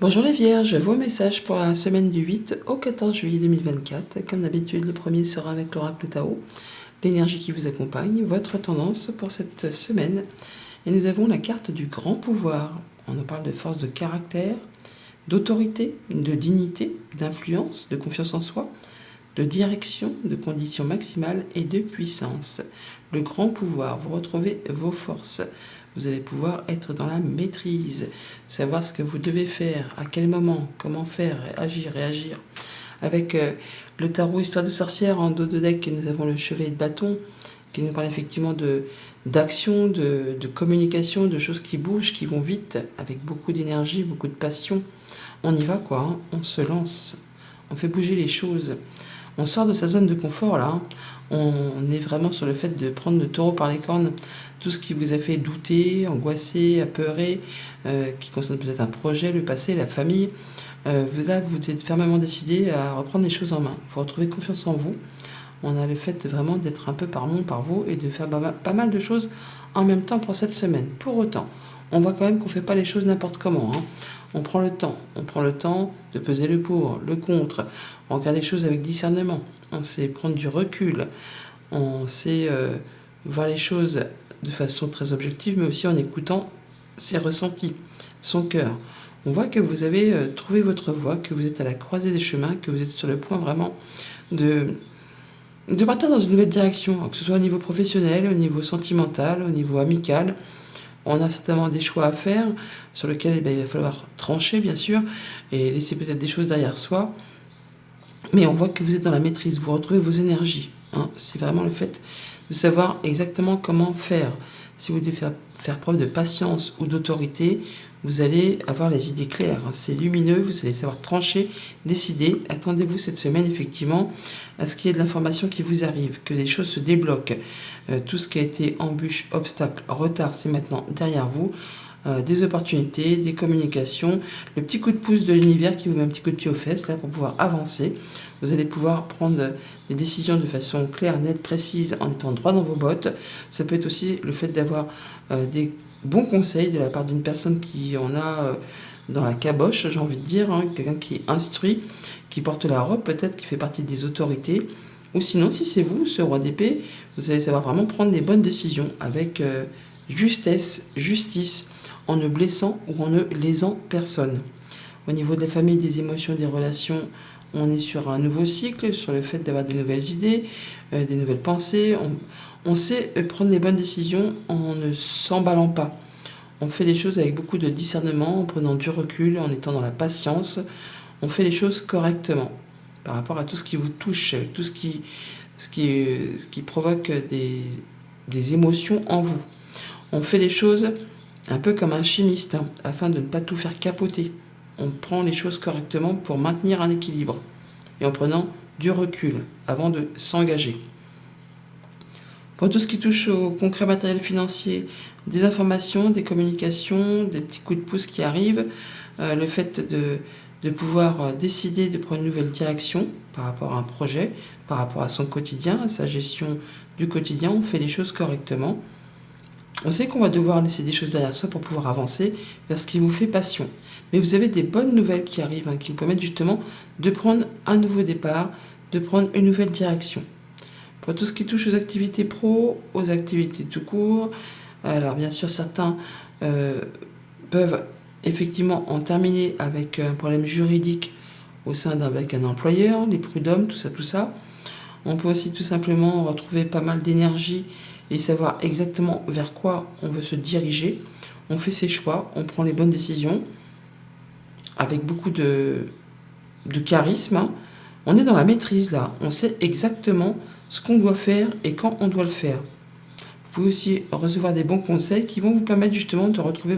Bonjour les Vierges, vos messages pour la semaine du 8 au 14 juillet 2024. Comme d'habitude, le premier sera avec l'oracle Tao, l'énergie qui vous accompagne, votre tendance pour cette semaine. Et nous avons la carte du grand pouvoir. On en parle de force de caractère, d'autorité, de dignité, d'influence, de confiance en soi, de direction, de conditions maximales et de puissance. Le grand pouvoir, vous retrouvez vos forces. Vous allez pouvoir être dans la maîtrise, savoir ce que vous devez faire, à quel moment, comment faire, agir, réagir. Avec le tarot Histoire de sorcière en dos de deck, nous avons le chevalier de bâton qui nous parle effectivement d'action, de communication, de choses qui bougent, qui vont vite, avec beaucoup d'énergie, beaucoup de passion. On y va quoi, hein, on se lance, on fait bouger les choses. On sort de sa zone de confort là, hein. On est vraiment sur le fait de prendre le taureau par les cornes, tout ce qui vous a fait douter, angoisser, apeurer, qui concerne peut-être un projet, le passé, la famille. Là, vous êtes fermement décidé à reprendre les choses en main. Vous retrouvez confiance en vous. On a le fait vraiment d'être un peu par mon, par vous et de faire pas mal de choses en même temps pour cette semaine. Pour autant, on voit quand même qu'on ne fait pas les choses n'importe comment, hein. On prend le temps de peser le pour, le contre. On regarde les choses avec discernement. On sait prendre du recul. On sait voir les choses de façon très objective, mais aussi en écoutant ses ressentis, son cœur. On voit que vous avez trouvé votre voie, que vous êtes à la croisée des chemins, que vous êtes sur le point vraiment de partir dans une nouvelle direction, que ce soit au niveau professionnel, au niveau sentimental, au niveau amical. On a certainement des choix à faire sur lesquels il va falloir trancher, bien sûr, et laisser peut-être des choses derrière soi. Mais on voit que vous êtes dans la maîtrise, vous retrouvez vos énergies, hein. C'est vraiment le fait de savoir exactement comment faire. Si vous devez faire preuve de patience ou d'autorité, vous allez avoir les idées claires, hein. C'est lumineux, vous allez savoir trancher, décider. Attendez-vous cette semaine, effectivement, à ce qu'il y ait de l'information qui vous arrive, que les choses se débloquent. Tout ce qui a été embûche, obstacle, retard, c'est maintenant derrière vous. Des opportunités, des communications, le petit coup de pouce de l'univers qui vous met un petit coup de pied aux fesses là pour pouvoir avancer. Vous allez pouvoir prendre des décisions de façon claire, nette, précise, en étant droit dans vos bottes. Ça peut être aussi le fait d'avoir des bons conseils de la part d'une personne qui en a dans la caboche, j'ai envie de dire, hein, quelqu'un qui est instruit, qui porte la robe peut-être, qui fait partie des autorités. Ou sinon, si c'est vous, ce roi d'épée, vous allez savoir vraiment prendre des bonnes décisions avec justesse, justice, en ne blessant ou en ne lésant personne. Au niveau de la famille, des émotions, des relations, on est sur un nouveau cycle, sur le fait d'avoir des nouvelles idées, des nouvelles pensées. On sait prendre les bonnes décisions en ne s'emballant pas. On fait les choses avec beaucoup de discernement, en prenant du recul, en étant dans la patience. On fait les choses correctement par rapport à tout ce qui vous touche, tout ce qui provoque des émotions en vous. On fait les choses un peu comme un chimiste, hein, afin de ne pas tout faire capoter. On prend les choses correctement pour maintenir un équilibre et en prenant du recul avant de s'engager. Pour tout ce qui touche au concret matériel financier, des informations, des communications, des petits coups de pouce qui arrivent, le fait de pouvoir décider de prendre une nouvelle direction par rapport à un projet, par rapport à son quotidien, à sa gestion du quotidien, on fait les choses correctement. On sait qu'on va devoir laisser des choses derrière soi pour pouvoir avancer vers ce qui vous fait passion. Mais vous avez des bonnes nouvelles qui arrivent, hein, qui vous permettent justement de prendre un nouveau départ, de prendre une nouvelle direction. Pour tout ce qui touche aux activités pro, aux activités tout court, alors bien sûr certains peuvent effectivement en terminer avec un problème juridique au sein avec un employeur, les prud'hommes, tout ça. On peut aussi tout simplement retrouver pas mal d'énergie et savoir exactement vers quoi on veut se diriger. On fait ses choix, on prend les bonnes décisions avec beaucoup de charisme, hein. On est dans la maîtrise là, on sait exactement ce qu'on doit faire et quand on doit le faire. Vous pouvez aussi recevoir des bons conseils qui vont vous permettre justement de retrouver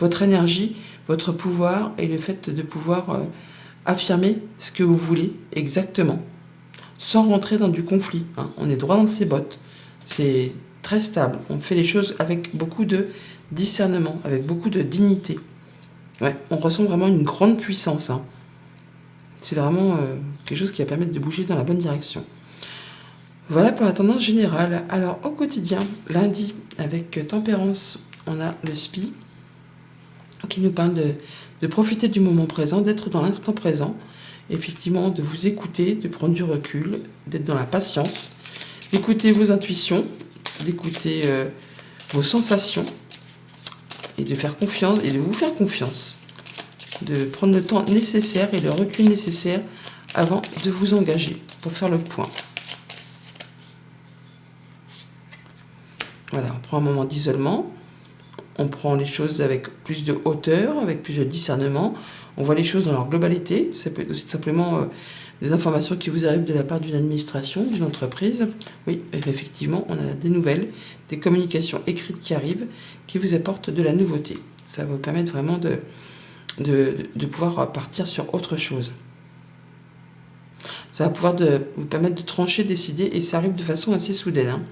votre énergie, votre pouvoir et le fait de pouvoir affirmer ce que vous voulez exactement, sans rentrer dans du conflit, hein. On est droit dans ses bottes, c'est très stable, on fait les choses avec beaucoup de discernement, avec beaucoup de dignité. Ouais, on ressent vraiment une grande puissance, hein. C'est vraiment quelque chose qui va permettre de bouger dans la bonne direction. Voilà pour la tendance générale. Alors au quotidien, lundi, avec Tempérance, on a le SPI. qui nous parle de profiter du moment présent, d'être dans l'instant présent, effectivement de vous écouter, de prendre du recul, d'être dans la patience, d'écouter vos intuitions, d'écouter vos sensations et de faire confiance et de vous faire confiance, de prendre le temps nécessaire et le recul nécessaire avant de vous engager pour faire le point. Voilà, on prend un moment d'isolement, on prend les choses avec plus de hauteur, avec plus de discernement, on voit les choses dans leur globalité. Ça peut être aussi simplement des informations qui vous arrivent de la part d'une administration, d'une entreprise. Oui, effectivement, on a des nouvelles, des communications écrites qui arrivent, qui vous apportent de la nouveauté. Ça va vous permettre vraiment de pouvoir partir sur autre chose. Ça va pouvoir vous permettre de trancher, décider, et ça arrive de façon assez soudaine, hein.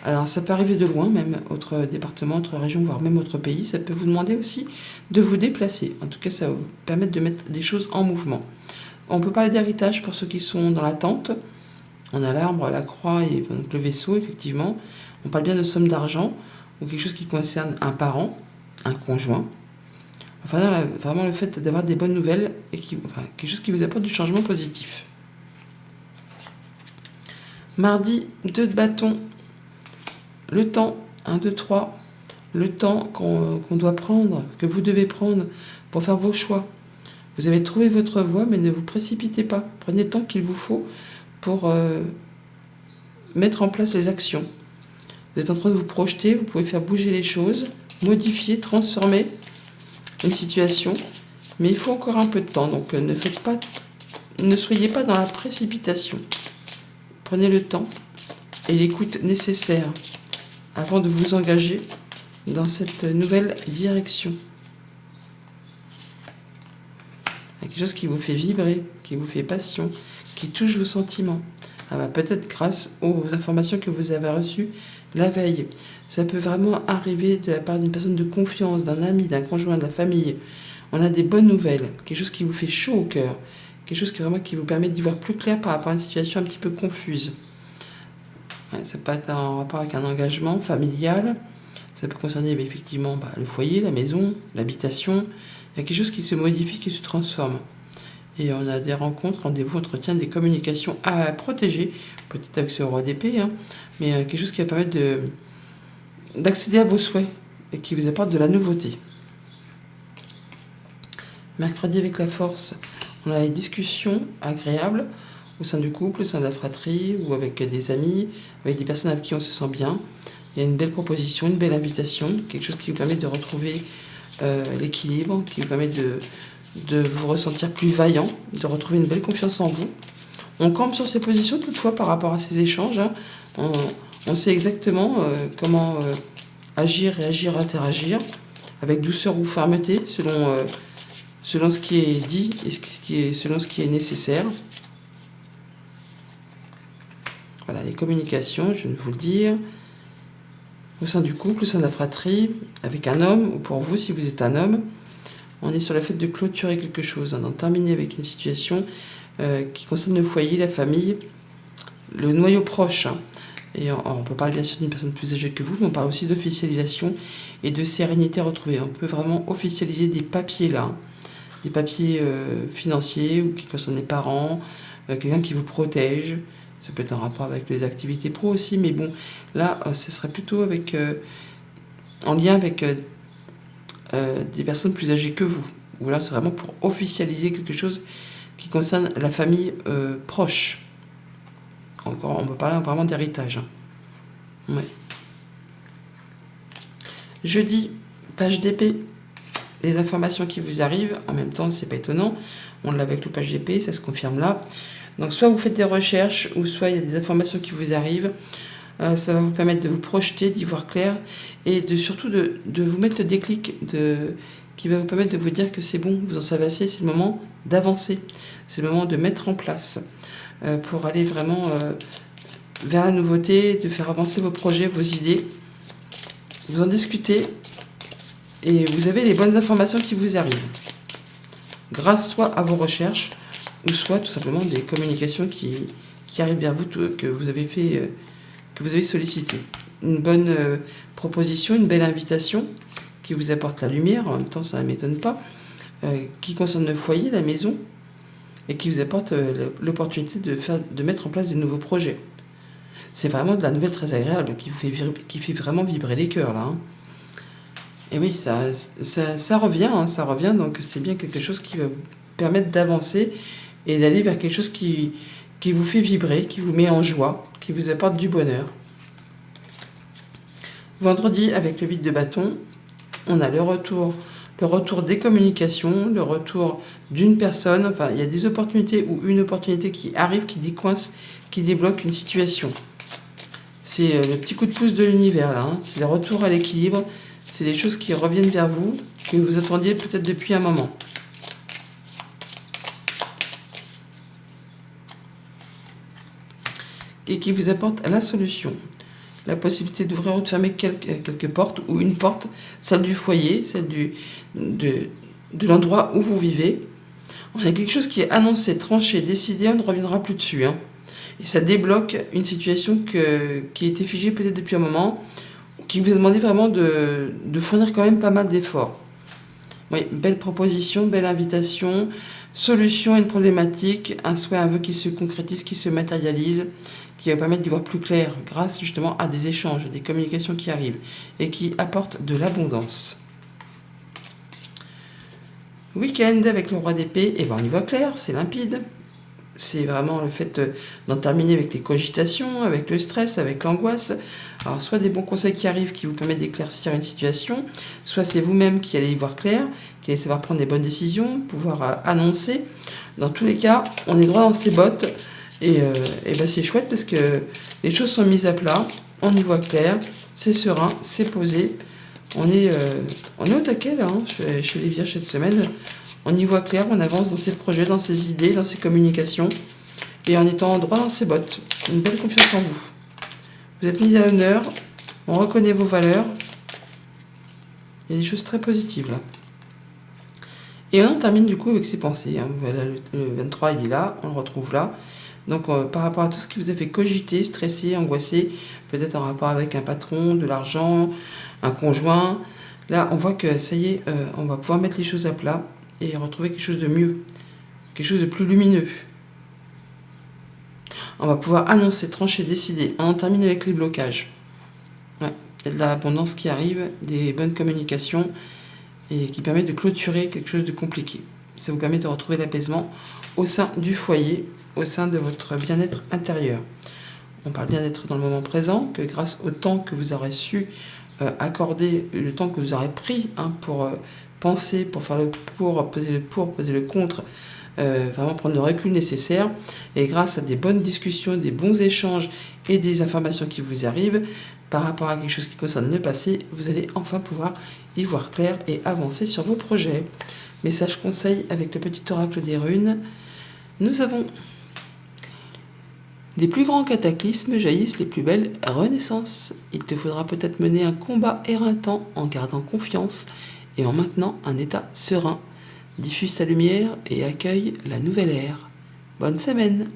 Alors ça peut arriver de loin, même autre département, autre région, voire même autre pays. Ça peut vous demander aussi de vous déplacer. En tout cas, ça va vous permettre de mettre des choses en mouvement. On peut parler d'héritage pour ceux qui sont dans l'attente. On a l'arbre, la croix et donc le vaisseau, effectivement. On parle bien de somme d'argent ou quelque chose qui concerne un parent, un conjoint. Enfin, vraiment le fait d'avoir des bonnes nouvelles et quelque chose qui vous apporte du changement positif. Mardi, 2 de bâton. Le temps, 1, 2, 3, le temps qu'on doit prendre, que vous devez prendre pour faire vos choix. Vous avez trouvé votre voie, mais ne vous précipitez pas. Prenez le temps qu'il vous faut pour mettre en place les actions. Vous êtes en train de vous projeter, vous pouvez faire bouger les choses, modifier, transformer une situation, mais il faut encore un peu de temps, donc ne soyez pas dans la précipitation. Prenez le temps et l'écoute nécessaire avant de vous engager dans cette nouvelle direction. Quelque chose qui vous fait vibrer, qui vous fait passion, qui touche vos sentiments. Peut-être grâce aux informations que vous avez reçues la veille. Ça peut vraiment arriver de la part d'une personne de confiance, d'un ami, d'un conjoint, de la famille. On a des bonnes nouvelles, quelque chose qui vous fait chaud au cœur, quelque chose qui vous permet d'y voir plus clair par rapport à une situation un petit peu confuse. Ça peut être en rapport avec un engagement familial, ça peut concerner effectivement le foyer, la maison, l'habitation. Il y a quelque chose qui se modifie, qui se transforme. Et on a des rencontres, rendez-vous, entretiens, des communications à protéger, peut-être avec ce roi d'épée, mais quelque chose qui va permettre d'accéder à vos souhaits et qui vous apporte de la nouveauté. Mercredi, avec la force, on a les discussions agréables au sein du couple, au sein de la fratrie, ou avec des amis, avec des personnes avec qui on se sent bien. Il y a une belle proposition, une belle invitation, quelque chose qui vous permet de retrouver l'équilibre, qui vous permet de vous ressentir plus vaillant, de retrouver une belle confiance en vous. On campe sur ces positions toutefois par rapport à ces échanges. On sait exactement comment agir, réagir, interagir, avec douceur ou fermeté, selon ce qui est dit et selon ce qui est nécessaire. Voilà, les communications, je viens de vous le dire, au sein du couple, au sein de la fratrie, avec un homme, ou pour vous, si vous êtes un homme, on est sur le fait de clôturer quelque chose, d'en terminer avec une situation qui concerne le foyer, la famille, le noyau proche. Et on peut parler bien sûr d'une personne plus âgée que vous, mais on parle aussi d'officialisation et de sérénité retrouvée. On peut vraiment officialiser des papiers là, des papiers financiers ou qui concernent les parents, quelqu'un qui vous protège. Ça peut être en rapport avec les activités pro aussi, mais bon, là, ce serait plutôt en lien avec des personnes plus âgées que vous. Ou là, c'est vraiment pour officialiser quelque chose qui concerne la famille proche. Encore, on peut parler vraiment d'héritage. Ouais. Jeudi, page d'épée. Les informations qui vous arrivent, en même temps, c'est pas étonnant. On l'a avec le page d'épée, ça se confirme là. Donc soit vous faites des recherches, ou soit il y a des informations qui vous arrivent. Ça va vous permettre de vous projeter, d'y voir clair, et surtout de vous mettre le déclic qui va vous permettre de vous dire que c'est bon, vous en savez assez, c'est le moment d'avancer. C'est le moment de mettre en place pour aller vraiment vers la nouveauté, de faire avancer vos projets, vos idées. Vous en discutez et vous avez les bonnes informations qui vous arrivent. Grâce soit à vos recherches, ou soit tout simplement des communications qui arrivent vers vous, que vous avez sollicité. Une bonne proposition, une belle invitation qui qui vous apporte la lumière, en même temps ça ne m'étonne pas, qui concerne le foyer, la maison, et qui vous apporte l'opportunité de mettre en place des nouveaux projets. C'est vraiment de la nouvelle très agréable qui fait vraiment vibrer les cœurs là. Hein. Et oui, ça revient, hein, ça revient, donc c'est bien quelque chose qui va vous permettre d'avancer et d'aller vers quelque chose qui vous fait vibrer, qui vous met en joie, qui vous apporte du bonheur. Vendredi, avec le vide de bâton, on a le retour des communications, le retour d'une personne, enfin il y a des opportunités ou une opportunité qui arrive, qui décoince, qui débloque une situation. C'est le petit coup de pouce de l'univers là, hein. C'est le retour à l'équilibre, c'est des choses qui reviennent vers vous, que vous attendiez peut-être depuis un moment. Et qui vous apporte la solution. La possibilité d'ouvrir ou de fermer quelques portes, ou une porte, celle du foyer, celle de l'endroit où vous vivez. On a quelque chose qui est annoncé, tranché, décidé, on ne reviendra plus dessus. Hein. Et ça débloque une situation qui était figée peut-être depuis un moment, qui vous a demandé vraiment de fournir quand même pas mal d'efforts. Oui, belle proposition, belle invitation, solution à une problématique, un souhait, un vœu qui se concrétise, qui se matérialise, qui va permettre d'y voir plus clair grâce justement à des échanges, des communications qui arrivent et qui apportent de l'abondance. Week-end avec le roi d'épée, et ben on y voit clair, c'est limpide. C'est vraiment le fait d'en terminer avec les cogitations, avec le stress, avec l'angoisse. Alors soit des bons conseils qui arrivent qui vous permettent d'éclaircir une situation, soit c'est vous-même qui allez y voir clair, qui allez savoir prendre des bonnes décisions, pouvoir annoncer. Dans tous les cas, on est droit dans ses bottes et ben c'est chouette parce que les choses sont mises à plat, on y voit clair, c'est serein, c'est posé. On est au taquet là, hein, chez les Vierges cette semaine. On y voit clair, on avance dans ses projets, dans ses idées, dans ses communications, et en étant droit dans ses bottes. Une belle confiance en vous. Vous êtes mis à l'honneur, on reconnaît vos valeurs. Il y a des choses très positives là. Et on termine du coup avec ses pensées. Hein. Voilà, le 23 il est là, on le retrouve là. Donc par rapport à tout ce qui vous a fait cogiter, stresser, angoisser, peut-être en rapport avec un patron, de l'argent, un conjoint, là on voit que ça y est, on va pouvoir mettre les choses à plat et retrouver quelque chose de mieux, quelque chose de plus lumineux. On va pouvoir annoncer, trancher, décider. On en termine avec les blocages. Ouais, il y a de l'abondance qui arrive, des bonnes communications et qui permettent de clôturer quelque chose de compliqué. Ça vous permet de retrouver l'apaisement au sein du foyer, au sein de votre bien-être intérieur. On parle bien d'être dans le moment présent, que grâce au temps que vous aurez su accorder, le temps que vous aurez pris pour penser, pour faire le pour, peser le contre, vraiment prendre le recul nécessaire. Et grâce à des bonnes discussions, des bons échanges et des informations qui vous arrivent par rapport à quelque chose qui concerne le passé, vous allez enfin pouvoir y voir clair et avancer sur vos projets. Message conseil avec le petit oracle des runes. Nous avons des plus grands cataclysmes jaillissent les plus belles renaissances. Il te faudra peut-être mener un combat éreintant en gardant confiance et en maintenant un état serein. Diffuse ta lumière et accueille la nouvelle ère. Bonne semaine!